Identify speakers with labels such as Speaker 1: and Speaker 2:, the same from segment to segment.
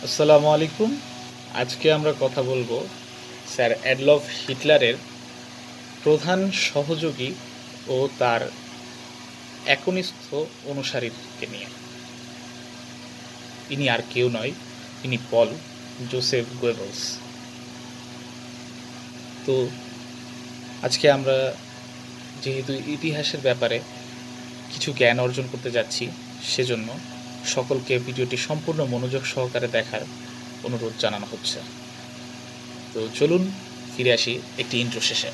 Speaker 1: আসসালামু আলাইকুম। আজকে আমরা কথা বলবো স্যার অ্যাডলফ হিটলারের প্রধান সহযোগী ও তার একনিষ্ঠ অনুসারীকে নিয়ে। ইনি আর কেউ নয়, ইনি পল জোসেফ গোয়েবলস। তো আজকে আমরা যেহেতু ইতিহাসের ব্যাপারে কিছু জ্ঞান অর্জন করতে যাচ্ছি, সেজন্য সকলকে ভিডিওটি সম্পূর্ণ মনোযোগ সহকারে দেখার অনুরোধ জানানো হচ্ছে। তো চলুন ফিরে আসি একটি ইন্ট্রো শেষে।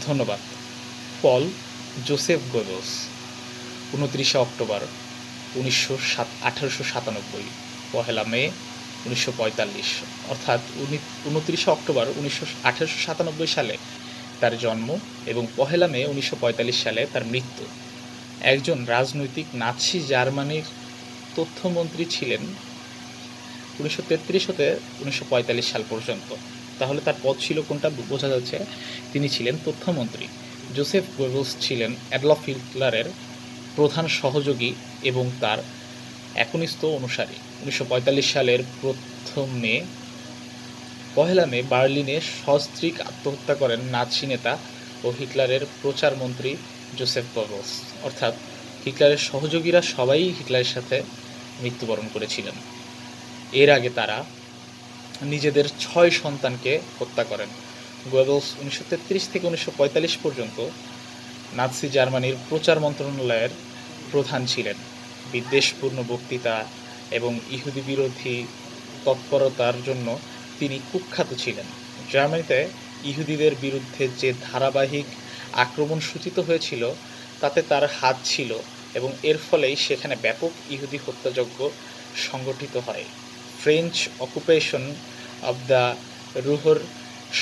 Speaker 1: ধন্যবাদ। পল জোসেফ গোয়েবলস 29 অক্টোবর 1897, পহেলা মে 1945, অর্থাৎ 29 অক্টোবর 1897 সালে তার জন্ম এবং পহেলা মে 1945 সালে তার মৃত্যু। একজন রাজনৈতিক নাৎসি জার্মানির তথ্যমন্ত্রী ছিলেন 1933 হতে 1945 সাল পর্যন্ত। তাহলে তার পদ ছিল কোনটা বোঝা যাচ্ছে, তিনি ছিলেন তথ্যমন্ত্রী। জোসেফ গোয়েবলস ছিলেন অ্যাডলফ হিটলারের প্রধান সহযোগী এবং তার একনিষ্ঠ অনুসারী। 1945 সালের পহেলা মে বার্লিনে সস্ত্রীক আত্মহত্যা করেন নাৎসি নেতা ও হিটলারের প্রচারমন্ত্রী জোসেফ গোয়েবলস। অর্থাৎ হিটলারের সহযোগীরা সবাই হিটলারের সাথে মৃত্যুবরণ করেছিলেন। এর আগে তারা নিজেদের 6 সন্তানকে হত্যা করেন। গোয়েবলস 1933 থেকে 1945 পর্যন্ত নাৎসি জার্মানির প্রচার মন্ত্রণালয়ের প্রধান ছিলেন। বিদ্বেষপূর্ণ বক্তৃতা এবং ইহুদি বিরোধী তৎপরতার জন্য তিনি কুখ্যাত ছিলেন। জার্মানিতে ইহুদিদের বিরুদ্ধে যে ধারাবাহিক আক্রমণ সূচিত হয়েছিল তাতে তার হাত ছিল এবং এর ফলেই সেখানে ব্যাপক ইহুদি হত্যাযজ্ঞ সংগঠিত হয়। ফ্রেঞ্চ অকুপেশন অব দ্য রুহর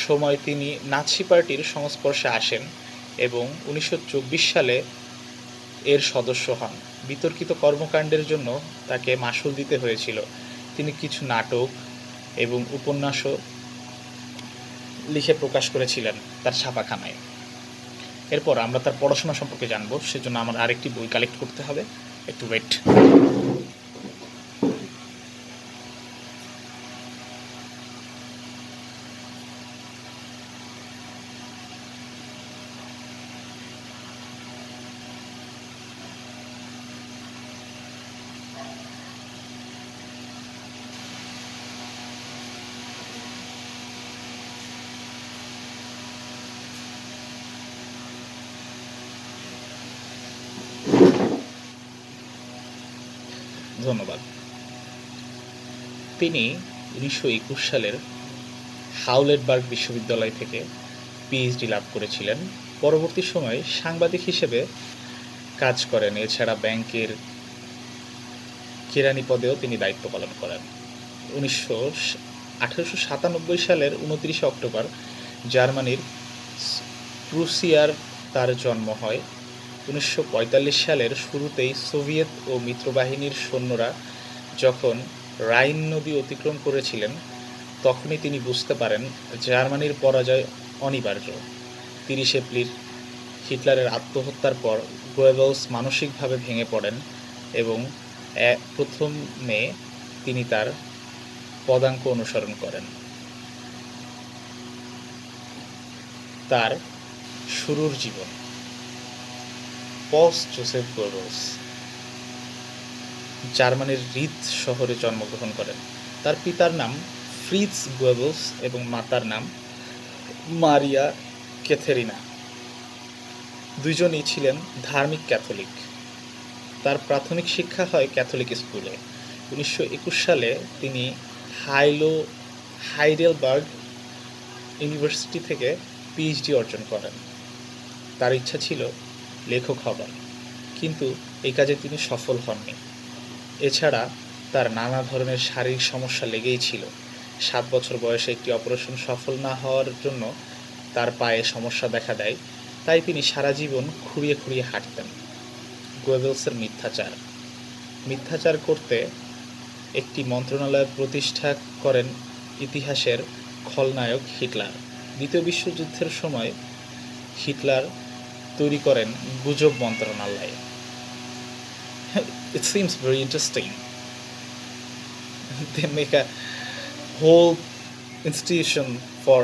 Speaker 1: সময় তিনি নাৎসি পার্টির সংস্পর্শে আসেন এবং 1924 সালে এর সদস্য হন। বিতর্কিত কর্মকাণ্ডের জন্য তাকে মাশুল দিতে হয়েছিল। তিনি কিছু নাটক এবং উপন্যাসও লিখে প্রকাশ করেছিলেন তার ছাপাখানায়। এরপর আমরা তার পড়াশোনা সম্পর্কে জানবো, সেজন্য আমার আরেকটি বই কালেক্ট করতে হবে। একটু ওয়েট। ধন্যবাদ। তিনি 1921 সালের হাউলেটবার্গ বিশ্ববিদ্যালয় থেকে পিএইচডি লাভ করেছিলেন। পরবর্তী সময়ে সাংবাদিক হিসেবে কাজ করেন। এছাড়া ব্যাংকের কেরানি পদেও তিনি দায়িত্ব পালন করেন। 1897 সালের 29 অক্টোবর জার্মানির প্রুসিয়ার তার জন্ম হয়। 1945 সালের শুরুতেই সোভিয়েত ও মিত্রবাহিনীর সৈন্যরা যখন রাইন নদী অতিক্রম করেছিলেন, তখনই তিনি বুঝতে পারেন জার্মানির পরাজয় অনিবার্য। 30 এপ্রিল হিটলারের আত্মহত্যার পর গোয়েবলস মানসিকভাবে ভেঙে পড়েন এবং 1 মে তিনি তার পদাঙ্ক অনুসরণ করেন। তার শুরুর জীবন। পল জোসেফ গোয়েবলস জার্মানির রিৎ শহরে জন্মগ্রহণ করেন। তার পিতার নাম ফ্রিৎজ গোয়েবলস এবং মাতার নাম মারিয়া ক্যাথেরিনা। দুইজনই ছিলেন ধার্মিক ক্যাথলিক। তার প্রাথমিক শিক্ষা হয় ক্যাথলিক স্কুলে। 1921 সালে তিনি হাইডেলবার্গ ইউনিভার্সিটি থেকে পিএইচডি অর্জন করেন। তার ইচ্ছা ছিল লেখক হবার, কিন্তু এই কাজে তিনি সফল হননি। এছাড়া তার নানা ধরনের শারীরিক সমস্যা লেগেই ছিল। 7 বছর বয়সে একটি অপারেশন সফল না হওয়ার জন্য তার পায়ে সমস্যা দেখা দেয়, তাই তিনি সারা জীবন খুঁড়িয়ে খুঁড়িয়ে হাঁটতেন। গোয়েবলসের মিথ্যাচার করতে একটি মন্ত্রণালয় প্রতিষ্ঠা করেন ইতিহাসের খলনায়ক হিটলার। দ্বিতীয় বিশ্বযুদ্ধের সময় হিটলার তৈরি করেন গুজব মন্ত্রণালয়। It seems very interesting. They make a whole institution for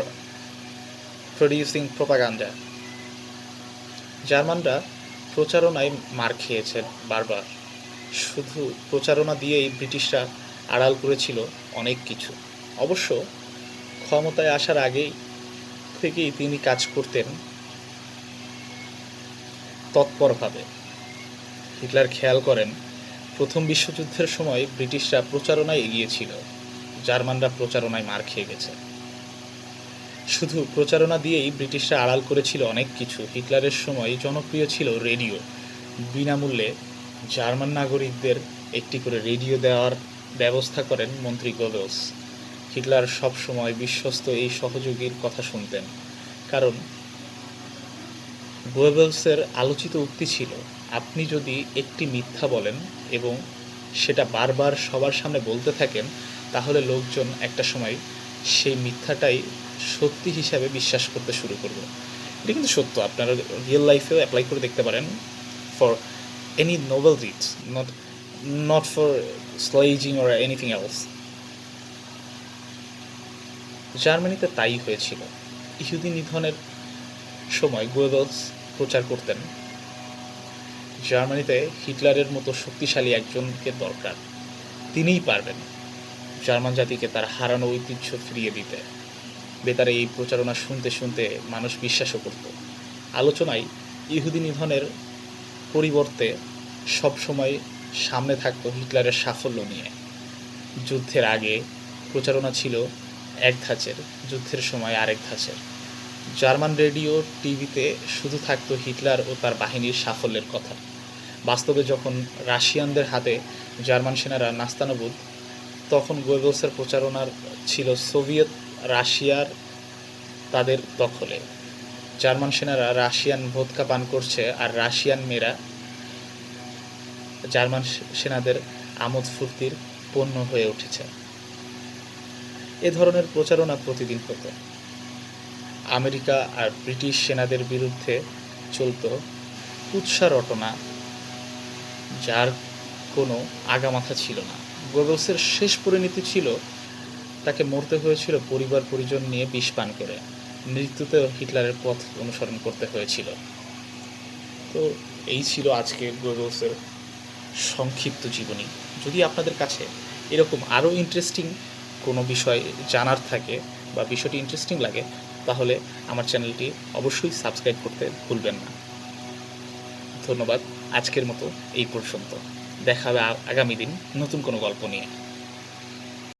Speaker 1: producing propaganda. জার্মানরা প্রচারণায় মার খেয়েছে বারবার। শুধু প্রচারণা দিয়েই ব্রিটিশরা আড়াল করেছিল অনেক কিছু। অবশ্য ক্ষমতায় আসার আগেই থেকেই তিনি কাজ করতেন তৎপরভাবে। হিটলার খেয়াল করেন প্রথম বিশ্বযুদ্ধের সময় ব্রিটিশরা প্রচারণায় এগিয়ে ছিল, জার্মানরা প্রচারণায় মার খেয়ে গেছে। শুধু প্রচারণা দিয়েই ব্রিটিশরা আড়াল করেছিল অনেক কিছু। হিটলারের সময় জনপ্রিয় ছিল রেডিও। বিনামূল্যে জার্মান নাগরিকদের একটি করে রেডিও দেওয়ার ব্যবস্থা করেন মন্ত্রী গোবেলস। হিটলার সবসময় বিশ্বস্ত এই সহযোগীর কথা শুনতেন, কারণ গোয়েবেলসের আলোচিত উক্তি ছিল, আপনি যদি একটি মিথ্যা বলেন এবং সেটা বারবার সবার সামনে বলতে থাকেন, তাহলে লোকজন একটা সময় সেই মিথ্যাটাই সত্যি হিসাবে বিশ্বাস করতে শুরু করবে। এটা কিন্তু সত্য, আপনারা রিয়েল লাইফেও অ্যাপ্লাই করে দেখতে পারেন for any Nobel deeds, not for sledging or anything else. জার্মানিতে তাই হয়েছিল। ইহুদি নিধনের সময় গোয়েবেলস প্রচার করতেন, জার্মানিতে হিটলারের মতো শক্তিশালী একজনকে দরকার, তিনিই পারবেন জার্মান জাতিকে তার হারানো ঐতিহ্য ফিরিয়ে দিতে। বেতারে এই প্রচারণা শুনতে শুনতে মানুষ বিশ্বাসও করত। আলোচনায় ইহুদি নিধনের পরিবর্তে সবসময় সামনে থাকতো হিটলারের সাফল্য নিয়ে। যুদ্ধের আগে প্রচারণা ছিল এক ধাঁচের, যুদ্ধের সময় আরেক ধাঁচের। জার্মান রেডিও টিভিতে শুধু থাকতো হিটলার ও তার বাহিনীর সাফল্যের কথা। বাস্তবে যখন রাশিয়ানদের হাতে জার্মান সেনারা নাস্তানাবুদ, তখন গোয়েবেলসের প্রচারণার ছিল সোভিয়েত রাশিয়ার তাদের দখলে। জার্মান সেনারা রাশিয়ান ভোদকা পান করছে, আর রাশিয়ান মেয়েরা জার্মান সেনাদের আমোদ ফুর্তির পণ্য হয়ে উঠেছে। এ ধরনের প্রচারণা প্রতিদিন হতো। আমেরিকা আর ব্রিটিশ সেনাদের বিরুদ্ধে চলত কুৎসা রটনা, যার কোনো আগামাথা ছিল না। গোয়েবেলসের শেষ পরিণতি ছিল তাকে মরতে হয়েছিল পরিবার পরিজন নিয়ে বিষ পান করে। মৃত্যুতেও হিটলারের পথ অনুসরণ করতে হয়েছিল। তো এই ছিল আজকে গোয়েবেলসের সংক্ষিপ্ত জীবনী। যদি আপনাদের কাছে এরকম আরও ইন্টারেস্টিং কোনো বিষয় জানার থাকে বা বিষয়টি ইন্টারেস্টিং লাগে, তাহলে আমার চ্যানেলটি অবশ্যই সাবস্ক্রাইব করতে ভুলবেন না। ধন্যবাদ। আজকের মতো এই পর্যন্ত। দেখা হবে আগামী দিন নতুন কোনো গল্প নিয়ে।